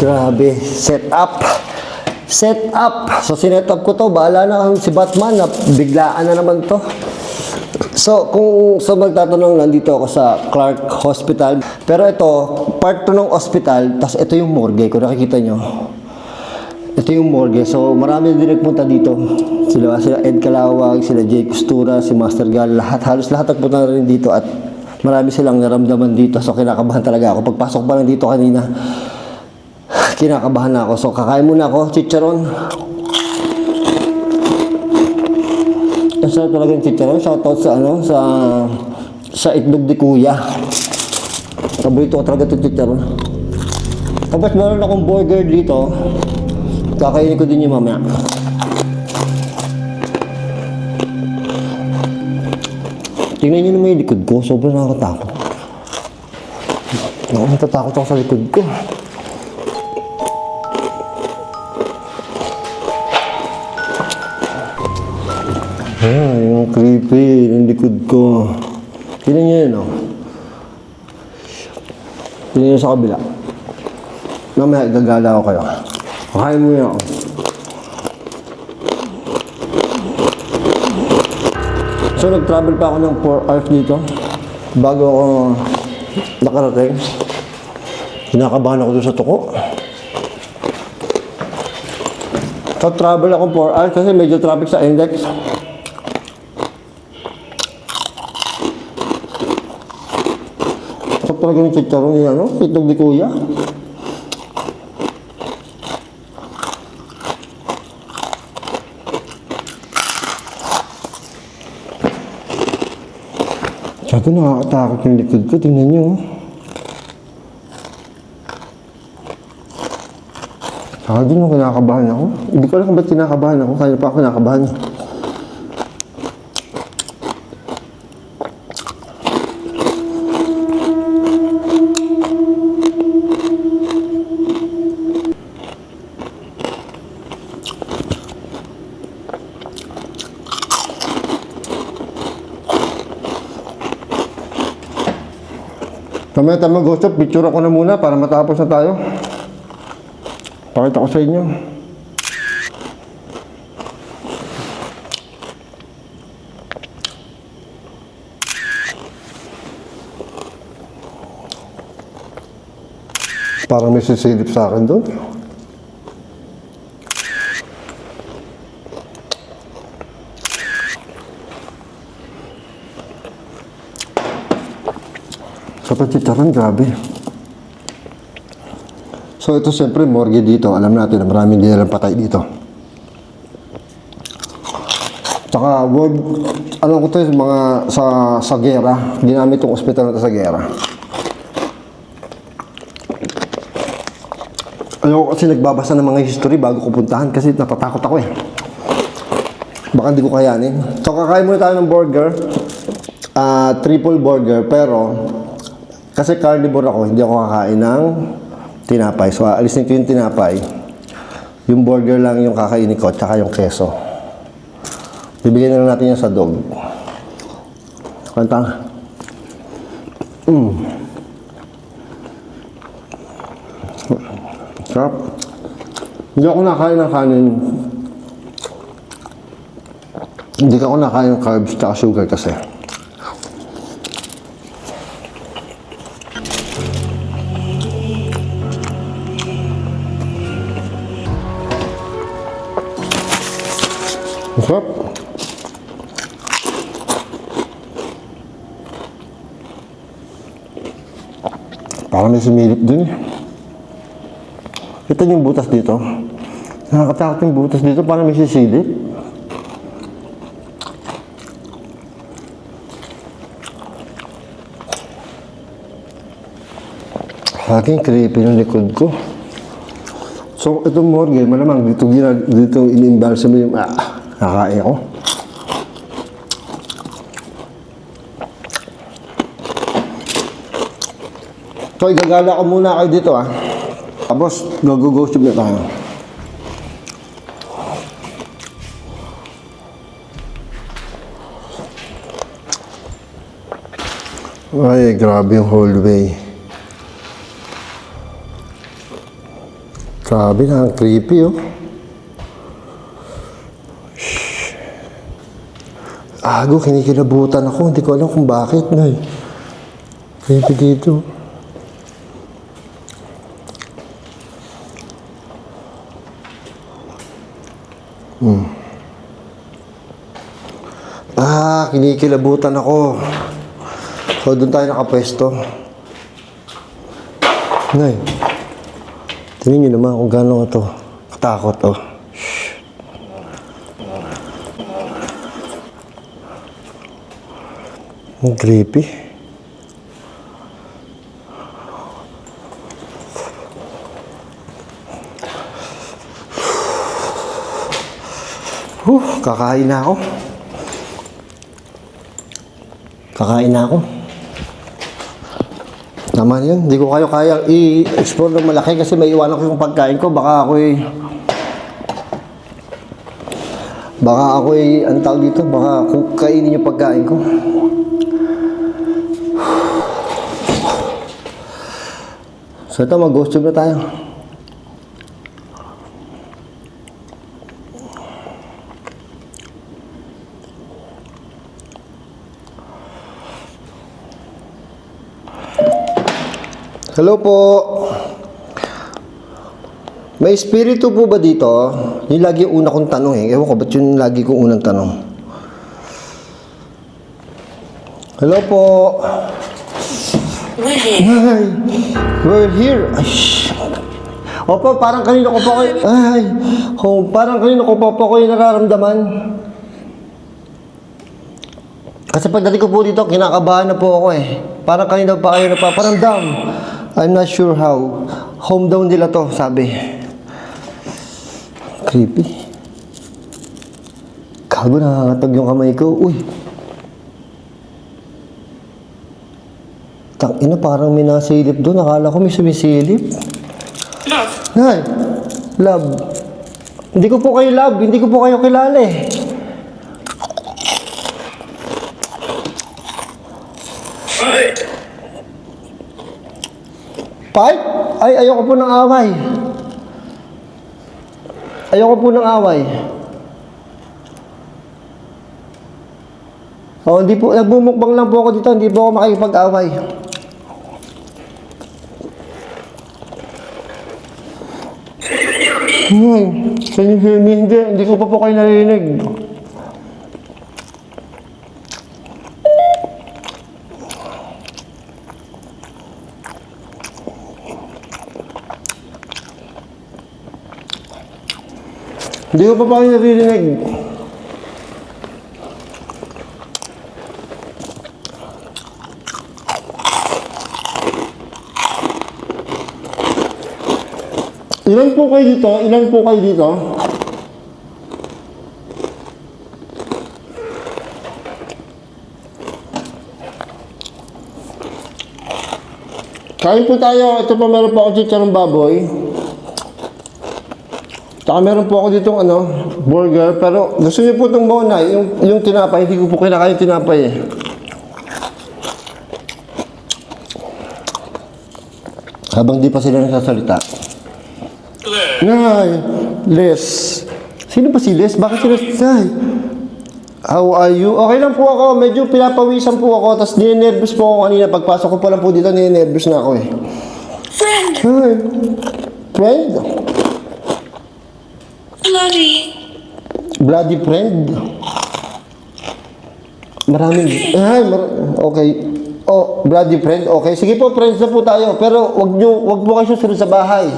Grabe, set up. Set up. So, sinet up ko to. Bahala na si Batman na biglaan na naman to. So, kung magtatanong, nandito ako sa Clark Hospital. Pero ito, part to ng hospital, tapos ito yung morgue. Kung nakikita nyo. Ito yung morgue. So, marami din nagpunta dito. Sila Ed Calawag, sila Jay Costura, si Master Gal. Halos lahat nagpunta na rin dito at marami silang naramdaman dito. So, kinakabahan talaga ako. Pagpasok pa lang dito kanina, kinakabahan na ako. So, kakain muna ako, chicharon. Masarap talaga yung chicharon. Shoutout sa sa itlog di kuya. Paborito ko talaga itong chicharon. Tapos meron akong burger dito. Kakainin ko din yung mamaya. Tingnan nyo naman yung likod ko. Sobrang nakakatakot. Natatakot ako sa likod ko. Yung creepy, yung likod ko. Tingnan nyo yun, oh. Tingnan nyo sa kabila. Mamaya, gagala ako kayo. Kakain mo yun, oh. So, nag-travel pa ako ng 4 hours dito. Bago ako nakarating. Kinakabahan ako doon sa tuko. So, travel ako 4 hours kasi medyo traffic sa index. So, talaga yung chicharon niya, no? Itlog ni kuya. Sabi, nakakatakot yung likod ko. Tingnan nyo. Saka din yung kinakabahan ako. Hindi ko alam kung ba't kinakabahan ako. Kaya pa ako kinakabahan. Mamaya tayo mag-usap, picture ako na muna para matapos na tayo. Pakita ko sa inyo. Parang may sisilip sa akin doon. Sa chicharon, grabe. So ito siyempre morgue dito. Alam natin na maraming nilang patay dito. Tsaka alam ko ito mga sa gera. Ginamit itong ospital na ito sa gera. Ayoko kasi nagbabasa ng mga history bago ko puntahan kasi natatakot ako eh. Baka hindi ko kayanin. So kakain muna tayo ng burger. Triple burger pero kasi carnivore ako, hindi ako kakain ng tinapay. So, alisin ko yung tinapay. Yung burger lang yung kakainin ko, tsaka yung keso. Bibigyan na lang natin yan sa dog. Kanta. Sarap. Hindi ako nakain ng kanin. Hindi ako nakain ng carbs tsaka sugar kasi. Masarap. Parang may sumilip dun. Kita yung butas dito. Nakakatakot yung butas dito. Parang may sisilip. Laging creepy yung likod ko. So, itong morgue, malamang dito in-imbalsa mo yung nakain ako. So, igagala ko muna kayo dito Tapos, go-go-ship na tayo. Ay, grabe yung hallway. Grabe na, ang creepy oh. Ago, kinikilabutan ako. Hindi ko alam kung bakit na eh. Creepy dito. Kinikilabutan ako. So, doon tayo nakapwesto. Ngay. Tingnan nyo naman kung gano'n ito. Katakot oh. Ang creepy. Kakain na ako. Naman yan. Hindi ko kayo kaya i-explore ng malaki kasi may iwanan ko yung pagkain ko. Baka ako'y ang tawag dito, baka kung kainin yung pagkain ko. So ito, mag-ghost tube na tayo. Hello po. May espiritu po ba dito? Yung lagi yung una kong tanong eh. Ewan ko, ba't yun lagi kong unang tanong? Hello po. Hi. We're here. Ay, opo, parang kanina ko pa kayo. Parang kanina ko pa kayo nararamdaman. Kasi pagdating ko po dito, kinakabahan na po ako eh. Parang kanina pa kayo napaparamdam. I'm not sure how. Home daw nila to, sabi. Creepy. Gago, nakakatag yung kamay ko. Uy. Tangina, parang may nasilip doon. Akala ko may sumisilip. Love. Nay, love. Hindi ko po kayo love. Hindi ko po kayo kilala eh. Fight? Ay, ayoko po ng away. Ayoko po ng away. Oh, hindi po, nagbumukbang lang po ako dito, hindi po ako makikipag-away. Can you hear me? Hindi ko pa po kayo narinig. Hindi ko pa kayo naririnig. Ilan po kayo dito? Ilan po kayo dito? Kain po tayo. Ito pa, meron po ako chicharong baboy. Saka meron po ako ditong burger. Pero gusto niyo po itong bonay, yung tinapay. Hindi ko po kinakain tinapay eh. Habang di pa sila nagsasalita. Nay, Les. Sino ba si Les? Bakit sila? Nay, how are you? Okay lang po ako. Medyo pinapawisan po ako. Tapos ninenervous po ako kanina. Pagpasok ko pa lang po dito, ninenervous na ako eh. Friend. Hi. Friend? Bloody. Bloody friend? Maraming... okay. Oh, bloody friend. Okay. Sige po, friends na po tayo. Pero wag po kayo susunod sa bahay.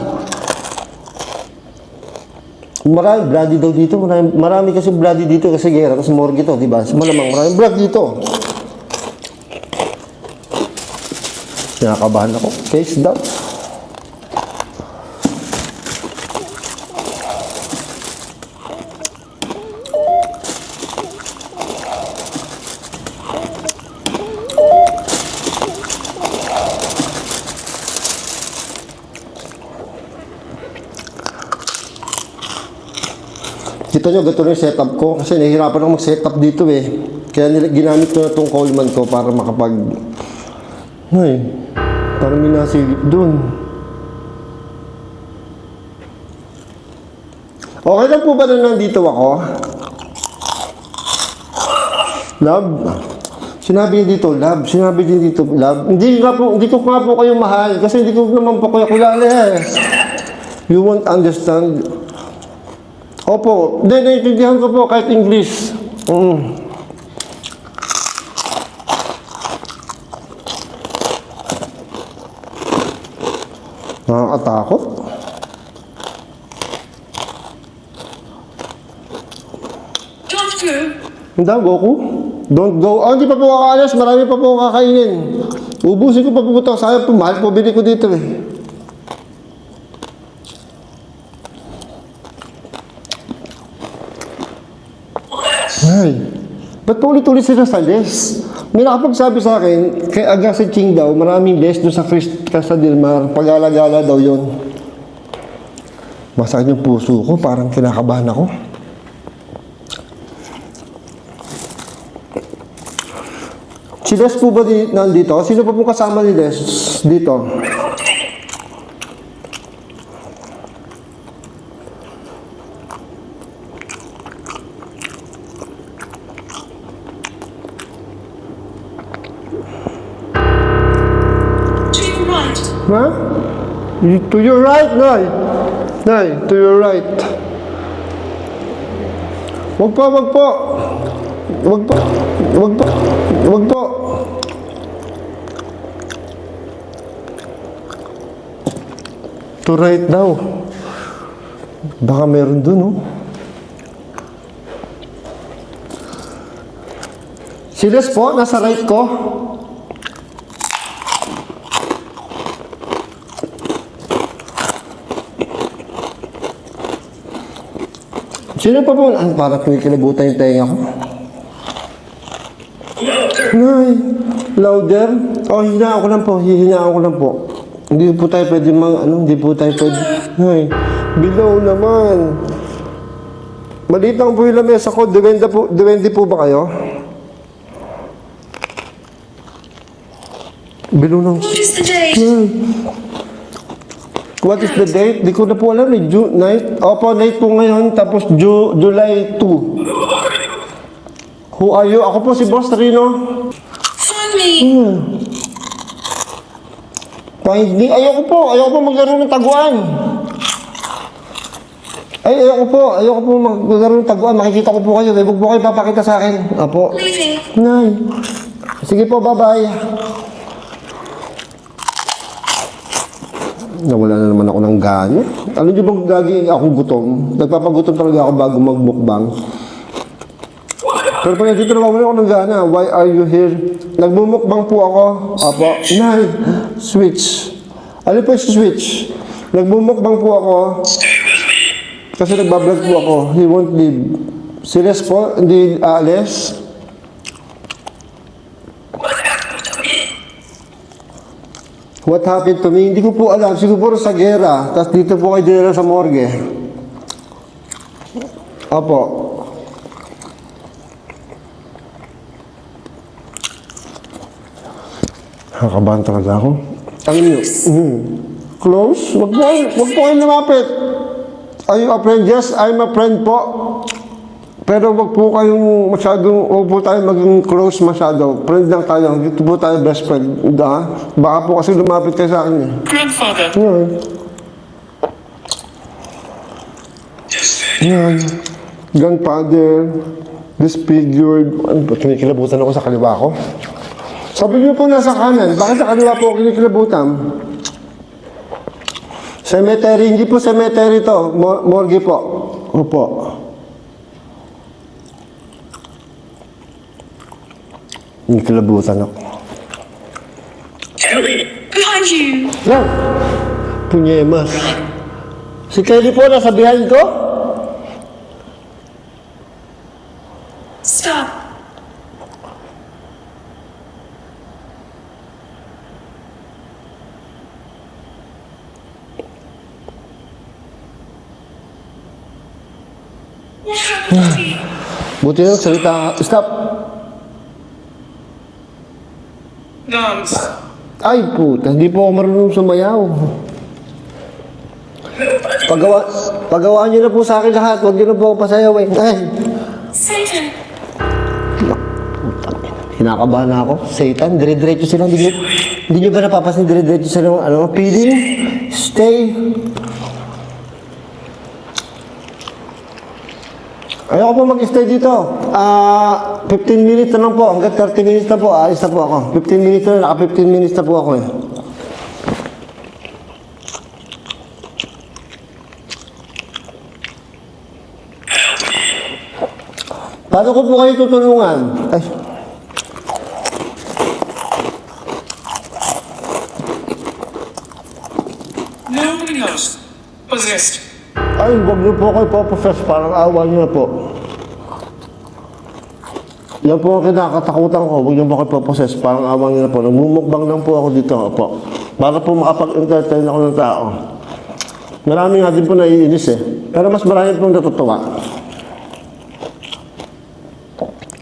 Marami bloody daw dito. Marami kasi bloody dito kasi gera. Kasi morgue to, di ba? Malamang maraming blood dito. Nakakabahan ako. Case down. Kita nyo, ganito na yung setup ko. Kasi nahihirapan ako mag-setup dito eh. Kaya ginamit ko na itong Coleman ko para makapag... Ay, parang may nasilip dun. Okay lang po ba na nandito ako? Love? Sinabi niya dito, love. Sinabi din dito, love. Hindi ko nga po kayo mahal kasi hindi ko naman po kayo kilala eh. You won't understand. Opo, hindi, naiintindihan ko po kahit English. Nakakatakot. Don't go. Hindi, Goku. Don't go. Oh, hindi pa po kakaalis. Marami pa po kakainin. Ubusin ko pa po ito. Sayang po, mahal po bili ko dito eh. Ay, ba't po ulit-ulit sila sa les? May nakapagsabi sa akin, kay Agassi Ching daw, maraming les doon sa Casa del Mar. Pag-alagala daw yun. Masakit yung puso ko, parang kinakabahan ako. Si Les po ba nandito? Sino pa pong kasama ni Les dito? To your right. Ha? To your right, Nay. Nay, to your right. Wag po, wag po. Wag po. Wag po. Wag po. To right daw. Baka meron dun, oh. Si Les po, nasa right ko. Sino pa po? Parang kinikilabutan yung tenga ko. Nay, louder? Oh, hihinaan ko lang po. Hihinaan ko lang po. Hindi po tayo pwede hindi po tayo pwede. Nay, below naman. Maliit lang po yung lamesa ko. Duwende po ba kayo? Below ng... What is the date? Nay. What is the date? Di ko na po alam eh. Night? Opo, night po ngayon. Tapos July 2. Who are you? Ako po si Boss Rino. Find me. Find me? Ayoko po maglaro ng taguan. Ayoko po maglaro ng taguan. Makikita ko po kayo. Huwag po kayo papakita sa akin. Apo. Leaving. Nay. Sige po, bye-bye. Nawala na naman ako ng gana. Ano niyo bang gagawin ako gutom? Nagpapagutom talaga ako bago magmukbang. Pero pag nandito na wala ako ng gana, why are you here? Nagmumukbang po ako. Apo. Nay, switch. Ano po yung switch? Nagmumukbang po ako. Kasi nagbablog po ako. He won't leave. Si Les po, hindi aalis. What happened to me? Hindi ko po alam. Siguro sa gera. Tapos dito po kayo dinala sa morgue. Apo. Nakakabahan talaga ako. Ano nyo? Close? Wag po kayo lumapit. Are you a friend? Yes, I'm a friend po. Pero wag po kayong wag po tayo maging close masyado. Friend lang tayo. Dito po tayo best friend. Baka po kasi lumapit kayo sa akin eh. Grandfather. Yan. Grandfather. Disfigured. Ano ba? Kinikilabutan ako sa kaliwa ko. Sabi niyo po nasa kanan. Bakit sa kaliwa po ako kinikilabutan? Cemetery. Hindi po cemetery to. Morgue po. Opo. Kinikilabutan ako. Behind you. Lang! Punyemas. Si Kelly po nasa behind ko? Stop. What happened to me? Buti lang, salita ka. Stop! Gums. Ay, puta, hindi po ako marunong sumayaw. Pagawaan nyo na po sa akin lahat. Huwag nyo na po ako pasayawin. Ay, Satan. kinakabahan na ako. Satan, dire-diretso sila. Hindi nyo ba napapasin dire-diretso sila? Ano, feeling? Stay. Ayoko po mag-stay dito. 15 minutes na lang po. Hanggang 30 minutes na po. Alis na po ako. 15 minutes na. Naka 15 minutes na po ako eh. Paano ko po kayo tutulungan? Ay, Nobody knows. Possessed. ay, huwag niyo po kayo po-possess. Parang awa niyo na po. Yan po ang kinakatakutan ko. Huwag niyo po kayo po-possess. Parang awa niyo na po. Nagmumukbang lang po ako dito. Po. Para po makapag-entertain ako ng tao. Marami nga din po naiinis eh. Pero mas marami pong natutuwa.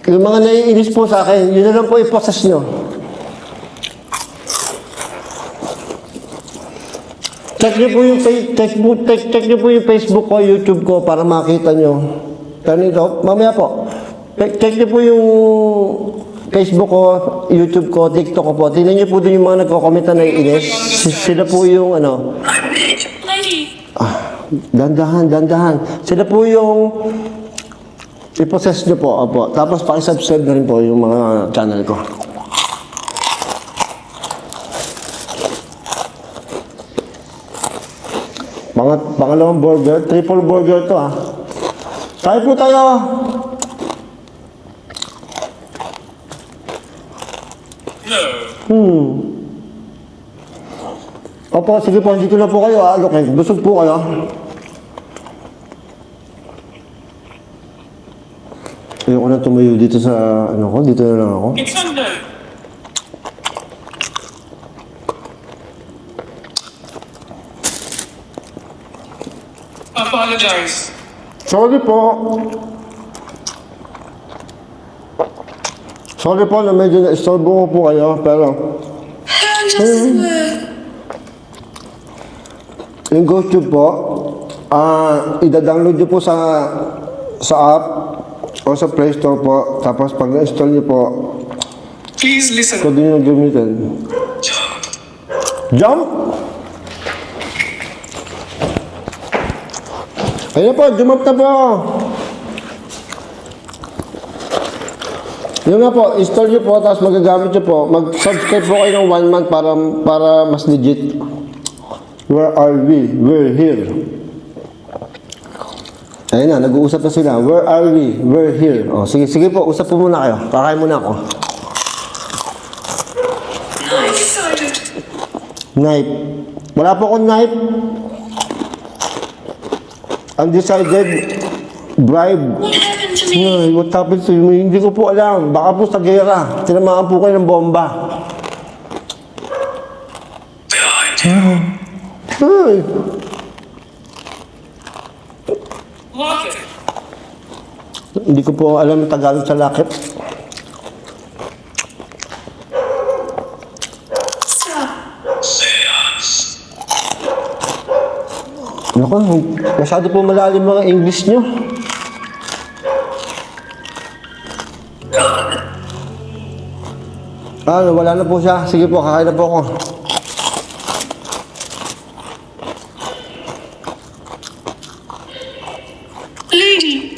Yung mga naiinis po sa akin, yun na lang po i-possess nyo. Check nyo po yung check nyo po yung Facebook ko, YouTube ko para makita nyo. Ganito, mamaya po. Check nyo po yung Facebook ko, YouTube ko, TikTok ko po. Tingnan nyo po din yung mga nagko-comment na naiinis. Sila po yung ano. Lady. Dandahan. Sila po yung i-possess nyo po. Opo. Tapos pakisubscribe na rin po yung mga channel ko. Pangalawang burger. Triple burger to ah. Tayo po tayo. No. Opo, sige po. Dito na po kayo ah. Okay. Busog po kayo. Ayoko na tumayo dito sa ano ko. Dito na lang ako. It's a no. Apologize. Sorry po. Sorry po na medyo na-istorbo ko po kayo, pero How does it work? yung GoTube po, ida-download nyo po sa app o sa Play Store po. Tapos pag na-install nyo po, Please listen. ito din yung gamitin. Jump! Ayun na po, jump na po! Yun nga po, install nyo po, tapos magagamit nyo po. Mag-subscribe po kayo ng 1 month para mas legit. Where are we? We're here. Ayun na, nag-uusap na sila. Where are we? We're here. O, sige po, usap po muna kayo. Kakain muna ako. Undecided. Knife. Wala po akong knife. Undecided. Bribe. What happened to me? Ay, what happened to you? Hindi ko po alam. Baka po sa gera. Tinamaan po kayo ng bomba. Ay. Lock it. Hindi ko po alam yung Tagalog sa lakit. Stop. Naku, masyado po malalim mga English nyo. Wala na po siya. Sige po, kakain na po ako. Lady.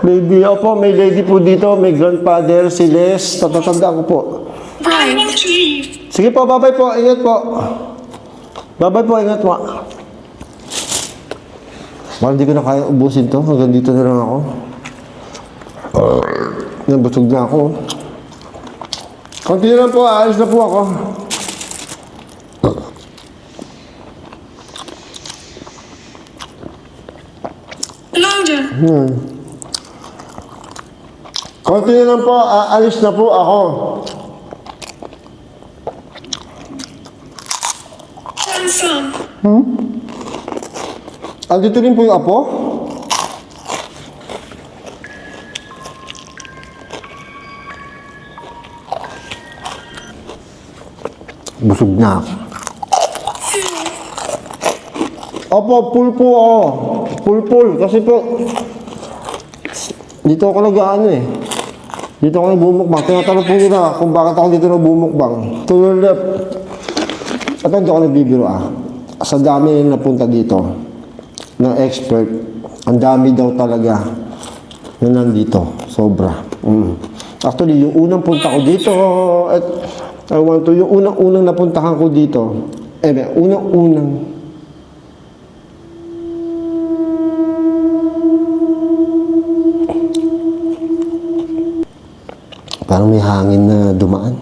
Lady, opo, may lady po dito. May grandfather, si Les. Tatatanda ko po. I want to leave. Sige po, bye-bye po. Ingat po. Bye-bye po, ingat po. Parang hindi ko na kaya ubusin to. Hanggang dito na lang ako. Nabusog na ako. Konti na lang po, aalis na po ako. Louder. Konti na lang po, aalis na po ako. Handsome. Andito rin po yung apo. Busog na ako. Opo, full po ako. Full. Kasi po, dito ako nag-ano eh. Dito ako nagbumukbang. Tinatanong po nila kung bakit ako dito nagbumukbang. To your left. At hindi ako nagbibiro Sa dami na napunta dito, ng expert, ang dami daw talaga na nandito. Sobra. Actually, yung unang punta ko dito, at yung unang napuntahan ko dito, unang parang may hangin na dumaan.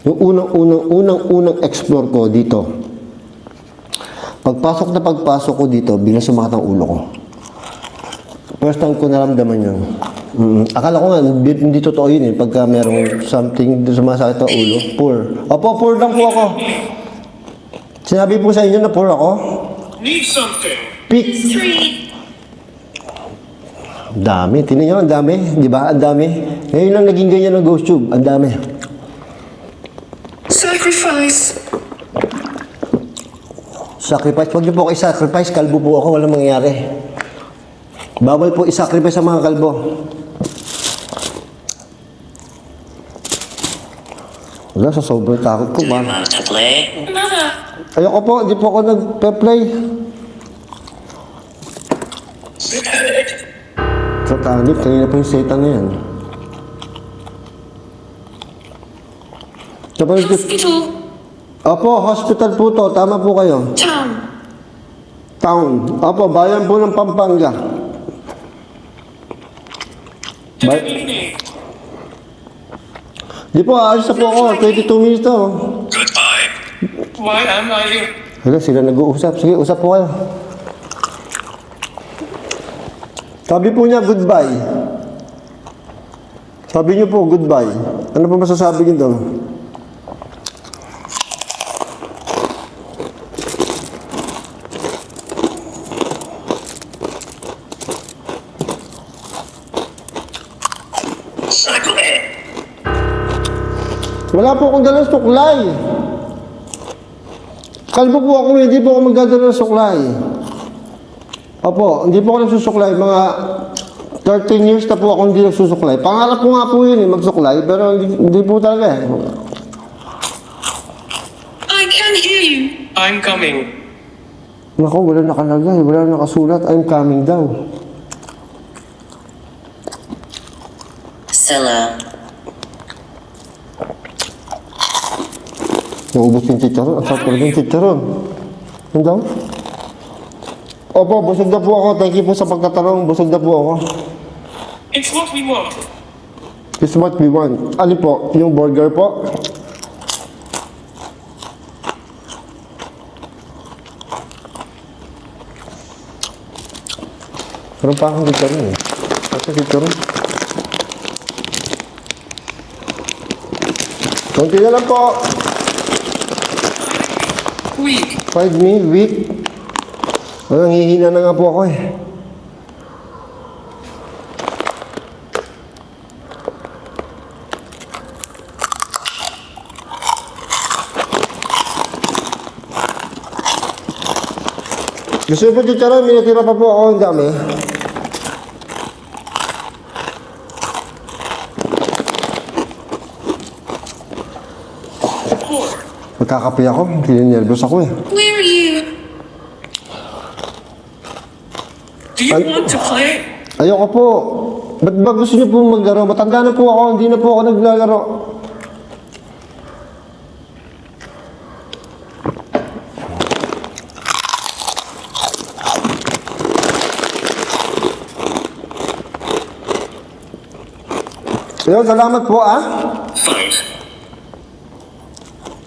Yung unang explore ko dito, pagpasok ko dito, biglang sumakit ang ulo ko. First time ko naramdaman yun. Akala ko nga, hindi totoo yun eh. Pagka merong something sumasakit ang ulo, poor. Opo, poor lang po ako. Sinabi po sa inyo na poor ako. Need something. Pick. 3. Dami. Tingnan nyo, ang dami. Di ba? Ang dami. Ngayon lang naging ganyan ng ghost tube. Ang dami. Sacrifice. Sacrifice. Huwag niyo po kayo sacrifice. Kalbo po ako. Walang mangyayari. Bawal po isacrifice sa mga kalbo. Wala, sa sobrang takot ko ba? Mother. Ayoko po. Hindi po ako nag-play. Sa tanip. Kanina po yung seta na yan. Hospital. Opo, hospital po to. Tama po kayo. Town. Opo, bayan po ng Pampanga. Di po, aalis na po ako. 22 minutes na. Goodbye. Why am I here? Hala, sila nag-uusap. Sige, usap po kayo. Sabi po niya, goodbye. Sabi niyo po, goodbye. Ano po masasabi niyo doon? Wala po akong dalang suklay. Kalbo po ako, hindi po ako magdadala ng suklay. Opo, hindi po ako nagsusuklay. Mga 13 years na po ako hindi nagsusuklay. Pangarap ko nga po yun magsuklay, pero hindi po talaga I can hear you. I'm coming. Naku, wala nakalagay, wala nakasulat. I'm coming daw. Silla. Naubos yung chicharon. Ang sarap talaga yung chicharon. Ano daw? Opo, busog na po ako. Thank you po sa pagtatanong. Busog na po ako. It's what we want. It's what we want. Ano po? Yung burger po? Meron pa akong chicharon eh. Asa chicharon? Konti na lang po. Weak. 5 minutes, week. Nanghihina na nga po ako eh. Gusto niyo po chicharon? May natira pa po ako. Ang dami. Magkakape ako. Nervous ako eh. Where are you? Do you want to play? Ayoko po. Ba't ba gusto niyo po maglaro? Matanda na po ako. Hindi na po ako naglalaro. Ayun, salamat po Fight.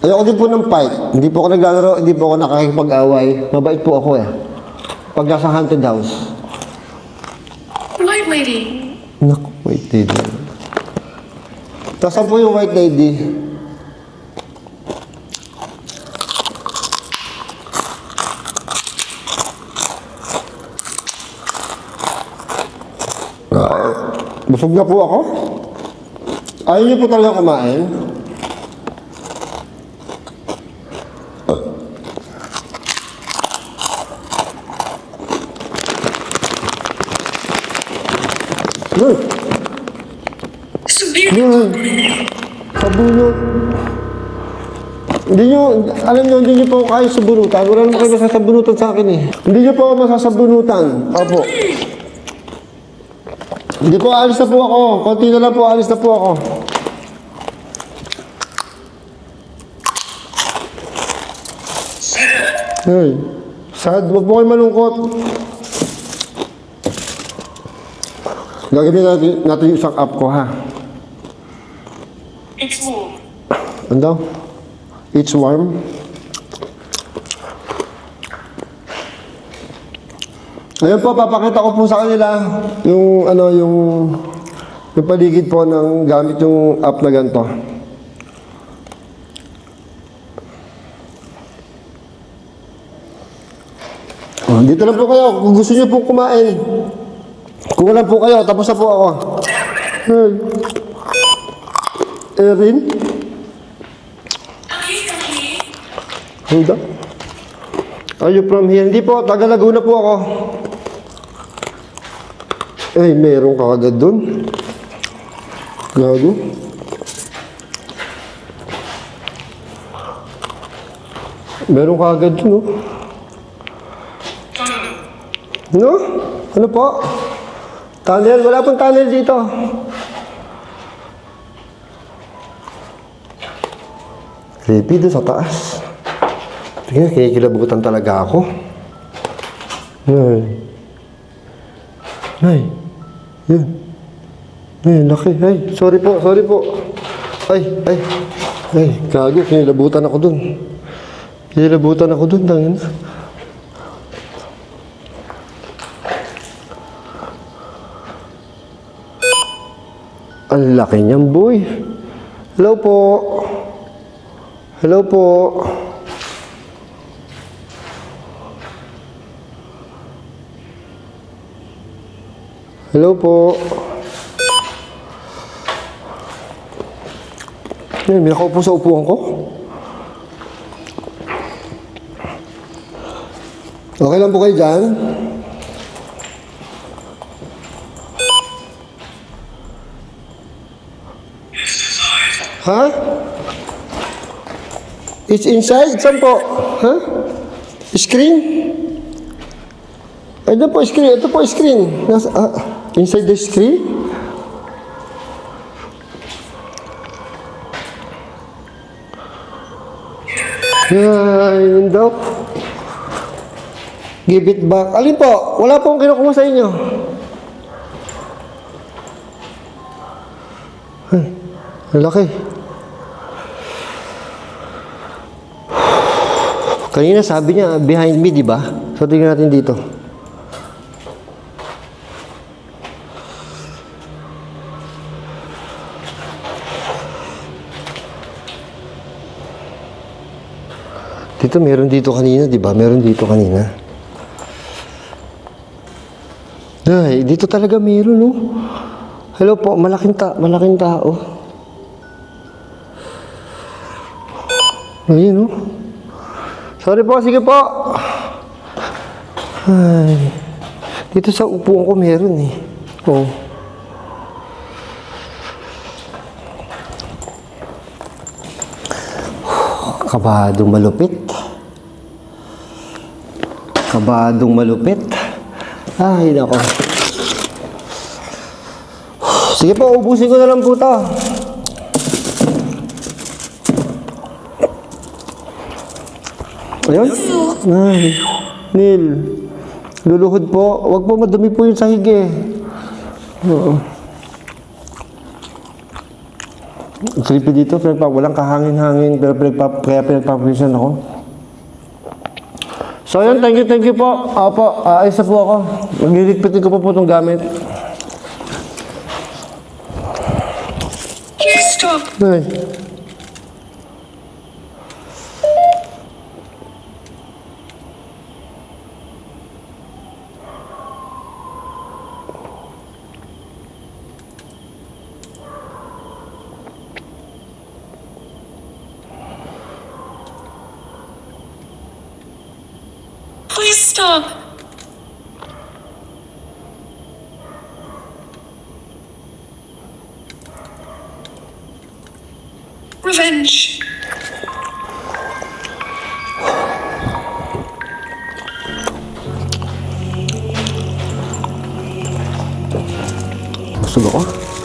Ayoko din po ng fight. Hindi po ako naglalaro, hindi po ako nakakipag-away. Mabait po ako eh. Pag nasa haunted house. White lady. Naku, white lady. Tapos saan po yung white lady? Busog na po ako. Ayaw niyo po talaga kumain? Yun. Subir. Yun. Sabunot. Hindi nyo, alam nyo, hindi nyo po ako kaya sabunutan. Wala naman kayo masasabunutan sa akin eh. Hindi nyo po ako masasabunutan. Opo. Hindi po, alis na po ako. Konti na lang po, alis na po ako. Hey, sad. Huwag po kayo malungkot. Gagawin natin yung isang app ko, ha? It's warm. Ano daw? It's warm. Ayun po, papakita ko po sa kanila yung ano, yung paligid po ng gamit yung app na ganito. Oh, dito lang po kayo kung gusto niyo po kumain. Kung wala po kayo, tapos na po ako. Hey. Erin? Hold up. Are you from here? Hindi po, taga Laguna po ako. Eh, meron ka agad dun. Gago. Meron ka agad dun, no? No? Ano po? Tunnel? Wala pong tunnel dito. Creepy doon sa taas. Tingnan, kinikilabutan talaga ako. Nay. Nay. Yun. Nay, laki. Ay, sorry po, sorry po. Ay. Ay, gago, kinilabutan ako dun. Kinilabutan ako dun, tangin. Ang laki niyang boy. Hello po. Hello po. Hello po. Yan, may nakaupo sa upuan ko. Okay lang po kayo dyan? Ha? It's inside? Saan po? Ha? Screen? Ito po screen. Ito po screen. Nasa, inside the screen? Yun daw. Give it back. Alin po? Wala pong kinukuha sa inyo. Ay, ang laki. Kanina sabi niya, behind me, di ba? So, tingnan natin dito. Dito, meron dito kanina, di ba? Meron dito kanina. Ay, dito talaga meron, no? Hello po, malaking tao. Ayun, no? Sorry po, sige po. Ay, dito sa upuan ko meron eh. Oh. Kabadong malupit. Kabadong malupit. Ay, nako. Sige po, ubusin ko na lang po ito. Ayun. Ay, Neil. Luluhod po. Huwag po madumi po yung sahig eh. Oo. Creepy dito. Walang kahangin-hangin. Pero kaya pinagpapawisan ako. So yun, thank you po. Opo, ayos na po ako. Magliligpitin ko po itong gamit. Please stop. Ay. Please stop. revenge. Busog ako.